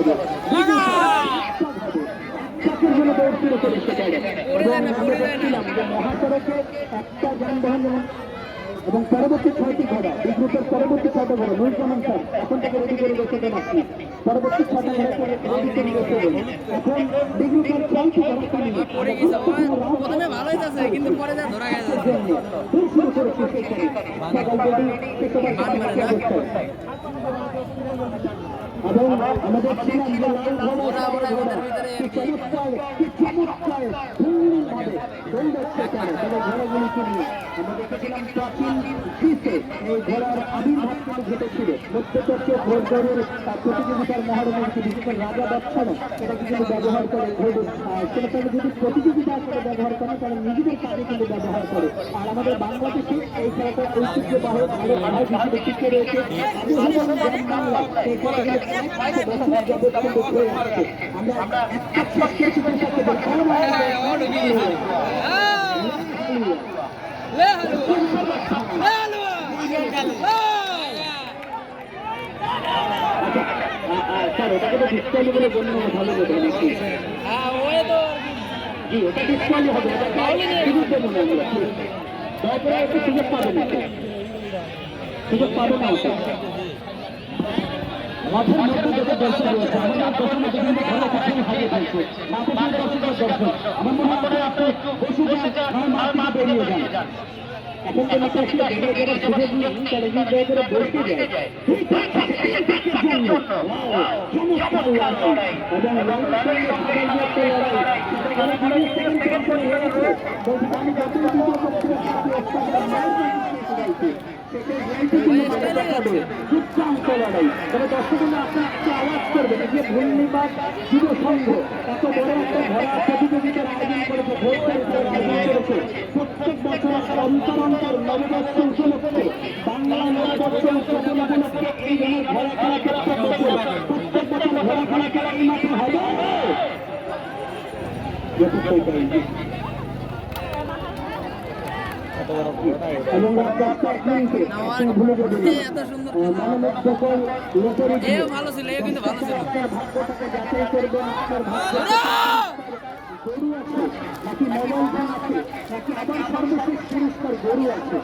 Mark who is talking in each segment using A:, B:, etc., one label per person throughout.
A: হবে চাকের জন্য দৌড় শুরু করে এবং আমরা দেখছিলাম যে মহাসড়কে একটা যানবাহন এবং পরবর্তী 6টি ঘোড়া এই গ্রুপের পরবর্তী 6টা ঘোড়া নুরুজ্জামান স্যার এখন থেকে রেডি করে বসে আপনি পরবর্তী 6টা ঘোড়াকে রেডি করে বসে এখন এই গ্রুপের 6টি ঘোড়া
B: প্রথমে ভালোই আছে কিন্তু পরে যা ধরা গেছে
A: শুরু করেছে এবং আমাদের প্রতিযোগিতার মহারণী বিশেষ রাজা বাচ্চানো এটা কিন্তু ব্যবহার করে সেটা যদি প্রতিযোগিতা করে ব্যবহার করে তাহলে নিজেদের কাজে কিন্তু ব্যবহার করে আর আমাদের বাংলাদেশে এই খেলাটা ঐতিহ্যবাহী আরো আড়াই হিসেবে টিকে রয়েছে বাংলা এই খেলাগুলো আমরা স্যার ওটাকে তো ডিসকাউন্ট বলে জন্য ভালো হবে নাকি জি ওটা ডিসকাউন্ট হবে তারপরে একটু সুযোগ পাবে না সুযোগ পাবে না ওটা মাঠের মধ্যে যত দর্শক রয়েছে আমাদের দর্শনে বিভিন্ন ভালো কিছু হারিয়ে ফেলছে মাঠের দর্শক আমার মনে হয় আপনি বসে যান মা বেরিয়ে যান এখন তো মাত্র একটা বেরিয়ে যাওয়ার সুযোগ নেই তাহলে দয়া করে বসে যায় আওয়াজ করবেন যে ধন্যবাদ যুব সংঘ এত বড় একটা ভরা প্রতিযোগিতার আয়োজন করেছে আয়োজন করেছে প্রত্যেক বছর অন্তর নববর্ষ উপলক্ষে বাংলা নববর্ষ উপলক্ষে এই ধরনের ঘোড়া খেলা প্রত্যেক বছর ঘোড়া খেলা খেলা এই মাত্র হবে এবং
B: ভালো ছিল কিন্তু ভালো ছিল
A: গরু আছে নাকি মোবাইল ফোন আছে নাকি আবার সর্বশেষ পুরস্কার গরু আছে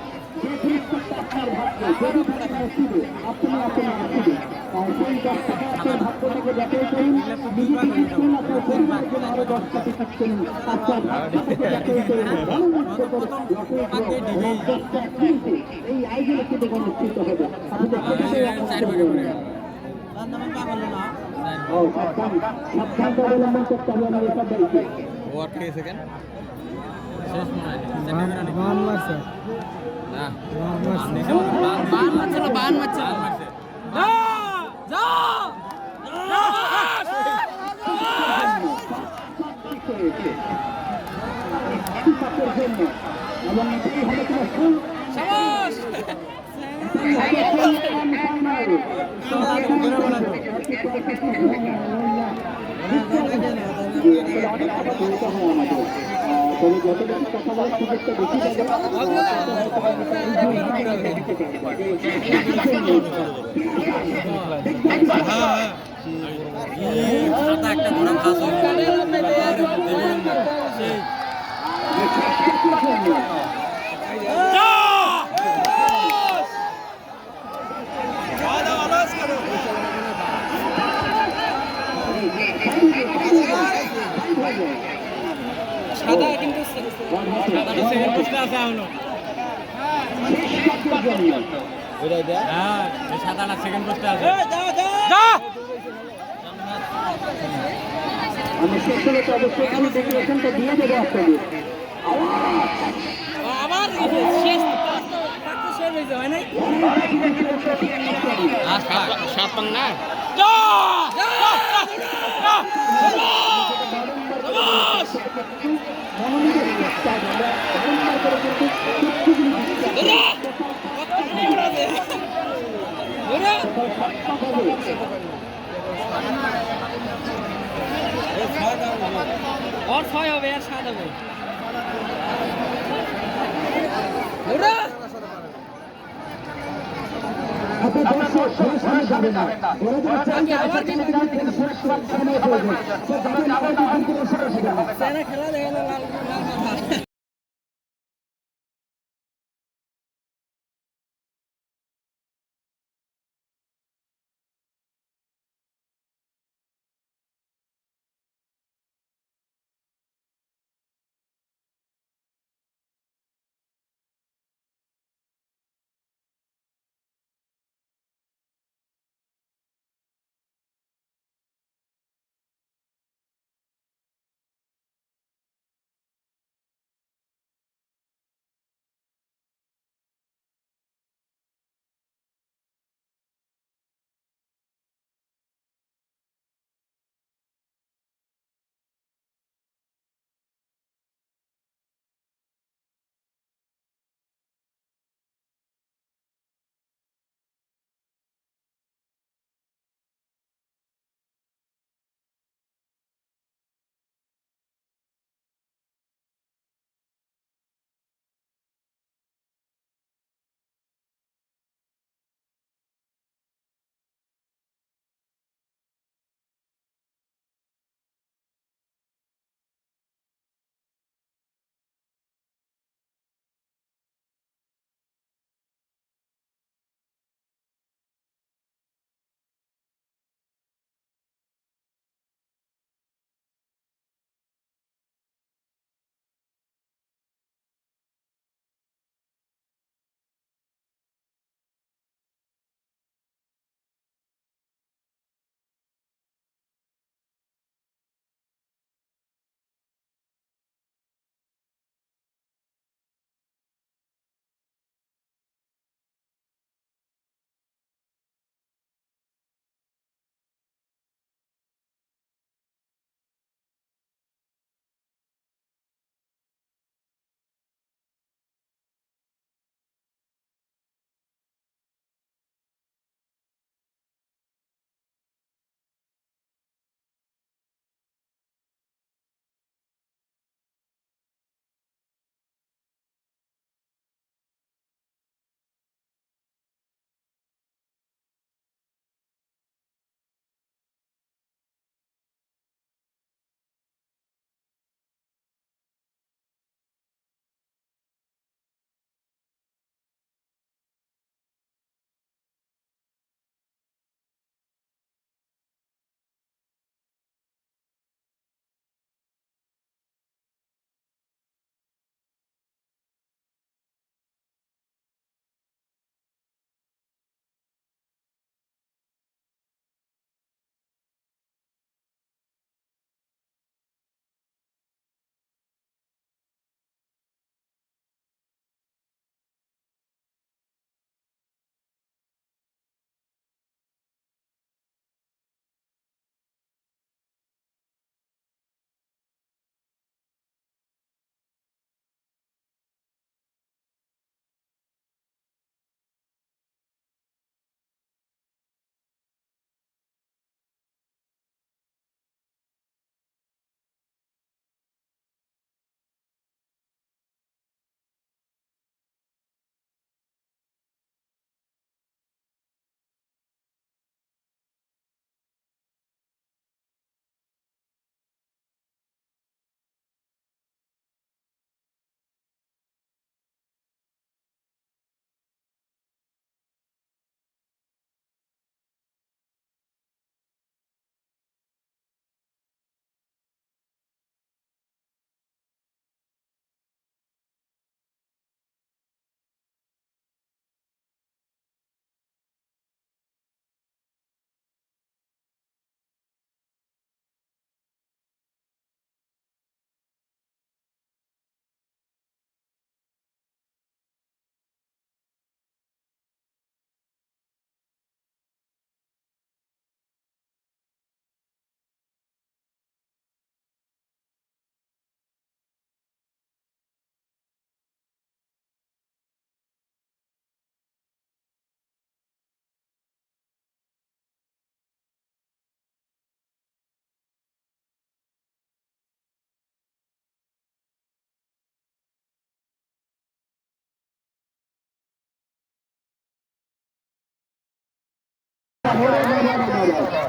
A: যে পুরস্কারটা আপনার ভাগ্য যদি থাকে নসিবে আপনি আসিবে আর সেই 10 টাকা আপনার ভাগ্যটাকে যাচাই করুন নিজেকে কিনুন আপনার পরিবারের জন্য আরো 10 টাকা ঠিক করুন আপনার ভাগ্যটাকে যাচাই করুন এই আয়োজনে কিন্তু অনুষ্ঠিত হবে আপনাদের সাবধানতা অবলম্বন করতে হবে আমাদের সবাইকে এবং
B: সাদা কিন্তু সাদাটা সেকেন্ড পোস্টে আছে
A: আমি শেষ হলে তো অবশ্যই আমি ডেকোরেশনটা দিয়ে দেবো আপনাদের
B: আবার শেষ হয়েছে হয় নাই সাত পাং না और 6 হবে আর 7 হবে ওরা
A: যাতে দর্শক ঘোড়ার সামনে যাবে না। ওরা যদি চান যে
B: আবার
A: সেখানে কিন্তু সামনে প্রয়োজন, তো যাবেন আবার কিন্তু দর্শকের সাথে না।
B: সেনা খেলা দেখে লাল লাল মাথা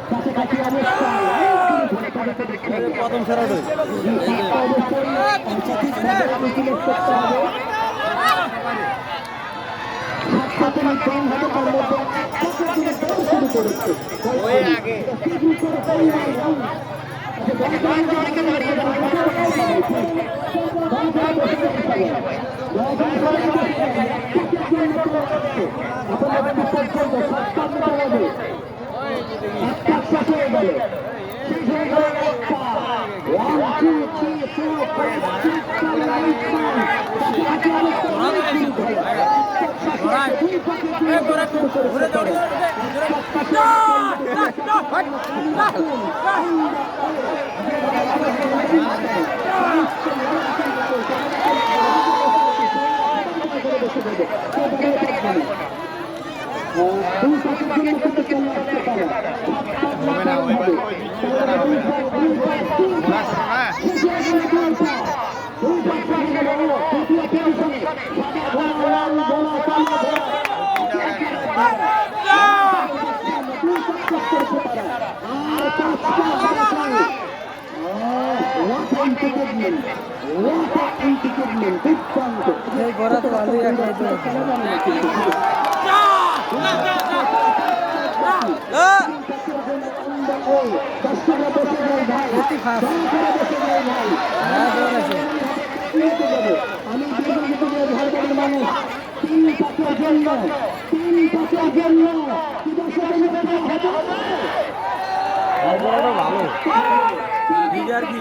A: কাছাকাছি অবস্থায়
C: প্রথম সেরাডই ওই আগে
B: ঘোরা তো ভালোই ভালো আর কি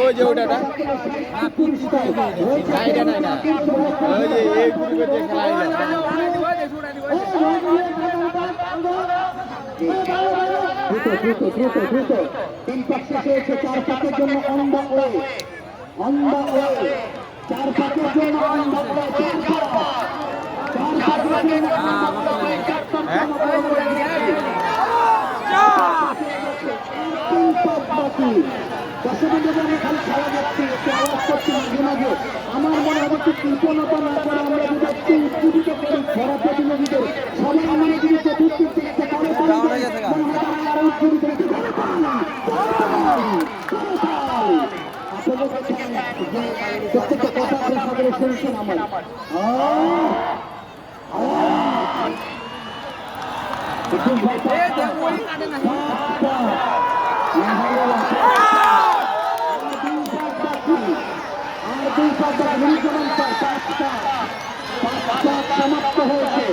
C: ওই যে ওটা না ওই যে এই গ্রুপে যে
A: খেলা তিন পাশে হয়েছে 4 পাকের জন্য অন দ্য ওয়ে চার পাকের জন্য অন দ্য ওয়ে আমার মনে হবে একটু কৃপণতা না করে আমরা যদি একটু উজ্জীবিত করি ঘোড়া প্রতিযোগীদের সবাই মানে যদি চতুর্থ প্রত্যেকটা কথা আপনার সকলে শুনছেন আমার সমাপ্ত হয়েছে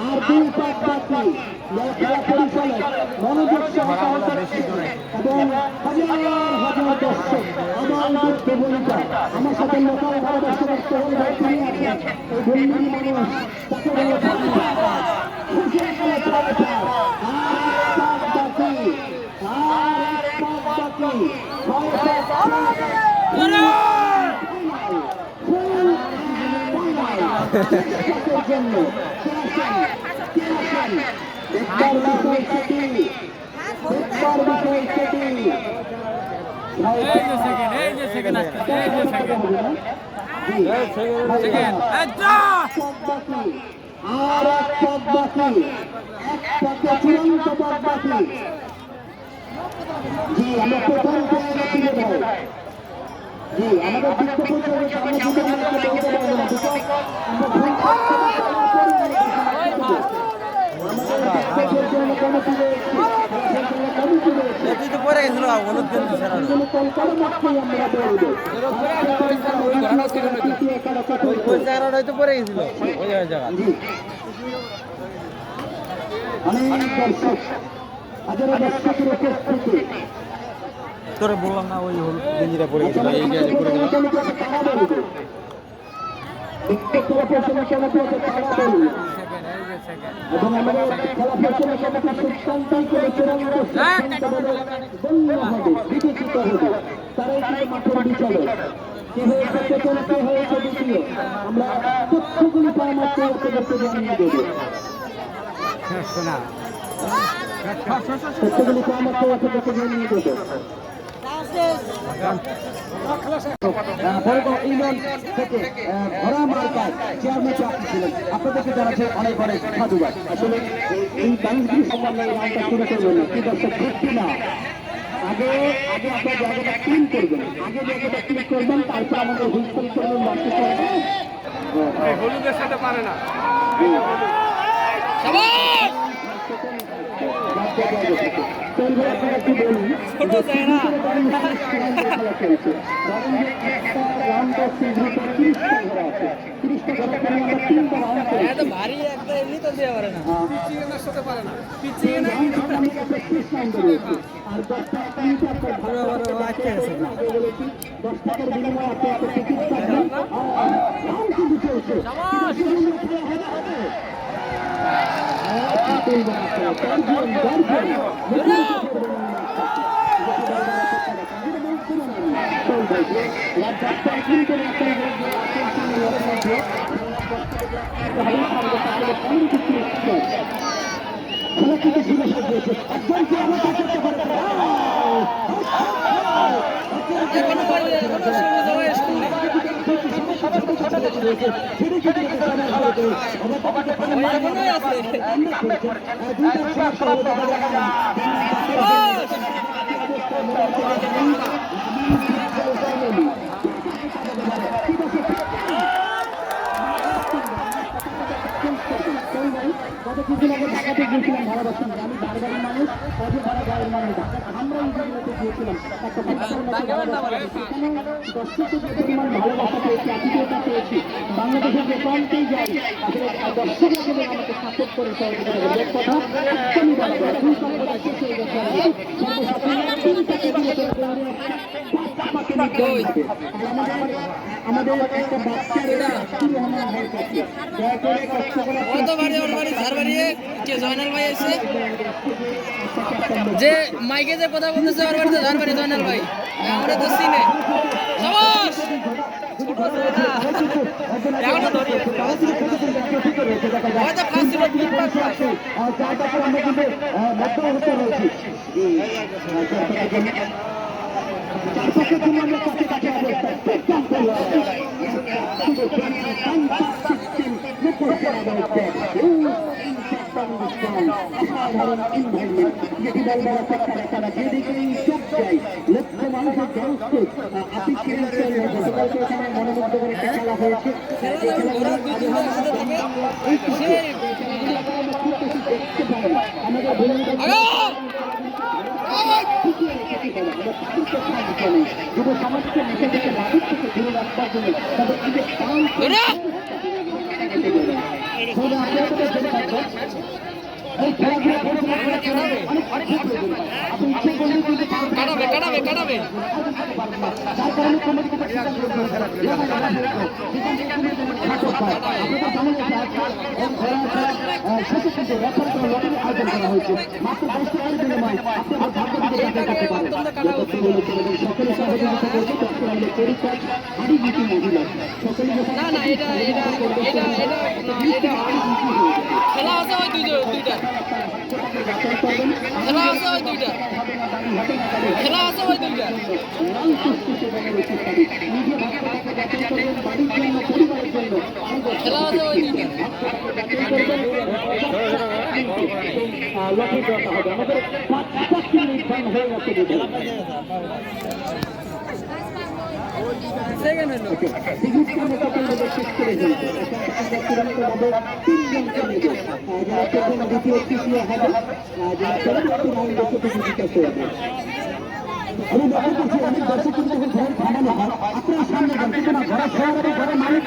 A: আর 2 পাক বাকি খেলা পরিচালক মনোযোগ সহকারে এবং হাজার দর্শক আমার ভূমিকা আমার সাথে লোকাল ভালো দর্শক তিনি আছেন এই ভূমি মানুষ তাকে জন্য আর এক পথ বাকি চূড়ান্ত পথ বাকি জি আমরা প্রথম তুলে দেব জি আমাদের
B: পরে গেছিল হলুদ হয়তো পরে গেছিল ওই জায়গা
A: অনেক দর্শক হাজারো দর্শকের উপস্থিতি
C: তোরে বললাম না ওই হলুদ গেঞ্জিটা পরে গেছিল এই যে পরে গেল
A: এবং আমাদের খেলা পরিচালনা কমিটির সিদ্ধান্তই করে বিবেচিত হবে তারাই কিন্তু মাঠের বিচারক কে হয়েছে প্রথম কে হয়েছে দ্বিতীয় আমরা তথ্যগুলি পরামর্শ জানিয়ে দেবো
C: শোনা
A: সত্যগুলি কম আছে সত্যগুলি নিয়ে যেত বড়গাঁও ইউনিয়ন থেকে ভরা মার্কায় চেয়ারম্যান আপনি ছিলেন, আপনাদেরকে জানাচ্ছে অনেক অনেক সাধুবাদ। আসলে এই মানুষগুলি সম্বন্ধে এই রাউন্ডটা শুরু করবেন না, কি দর্শক ঘুরছি না, আগে আগে আপনার জায়গাটা ক্লিন করবেন, আগে জায়গাটা ক্লিন করবেন, তারপর আমাদের হুইস্পল করবেন, বাড়তে করবেন।
C: হলুদের সাথে পারে না।
B: ছোট জায়গা এত ভারী একটা এমনি তো দেওয়া পারে না পিছিয়ে না ভালো ভালো আটকে আছে গত কিছুদিন আগে ঢাকাতে গিয়েছিলাম ভালোবাসেন, আমি বারবারের মানুষ, অজয় ভাড়া গায়ের মানুষ, আমরা ইন্টারভিউতে গিয়েছিলাম একটা দর্শককে যে পরিমাণ ভালোবাসা পেয়েছি, আতিথ্যতা পেয়েছি, বাংলাদেশের যে প্রান্তেই যাই আসলে দর্শকরা কিন্তু আমাকে সাপোর্ট করে সহযোগিতা করে। এক কথা একদমই বরাবর দুই সপ্তাহ শেষ হয়ে গেছে আমাদের একটা বাচ্চারা যে মাইকে যে কথা বলতেছে ওর বাড়িতে ঝাড়বাড়ি জয়নাল ভাই আমরা তো চিনে এখনো ধরি হয়তো ফার্স্ট ছিল তিন পাঁচ
A: অসাধারণ এনভায়রনমেন্ট, যেটি বলবার তারা যেদিকেই চোখ যায় লক্ষ মানুষের জনস্রোত গতকালকে এখানে মনোমুগ্ধ করে একটা খেলা হয়েছে। যুব সমাজকে নেশা থেকে মানুষ থেকে দূরে রাখবার জন্য তাদের নিজের
B: কাটাবে
A: যার কারণে আয়োজন করা হয়েছে মাত্র 10 টাকার বিনিময়ে সকলে সহযোগিতা করবে চট্টগ্রামের পরিচয় হাড়ি গীতি মহিলা সকলে
B: না এটা খেলা আছে ওই দুইটা খেলা আছে ওই দুইটা খেলা আছে ওই দুইটা খেলা আছে ওই দুইটা
A: লক্ষ্য করতে হবে আমাদের 5 মিনিট টাইম হয়ে গেছে
B: সেকেন্ড হলো
A: আমি দেখা করছি অনেক দর্শক কিন্তু ঘরে থামানো হয় আপনার সামনে ঘরে মালিক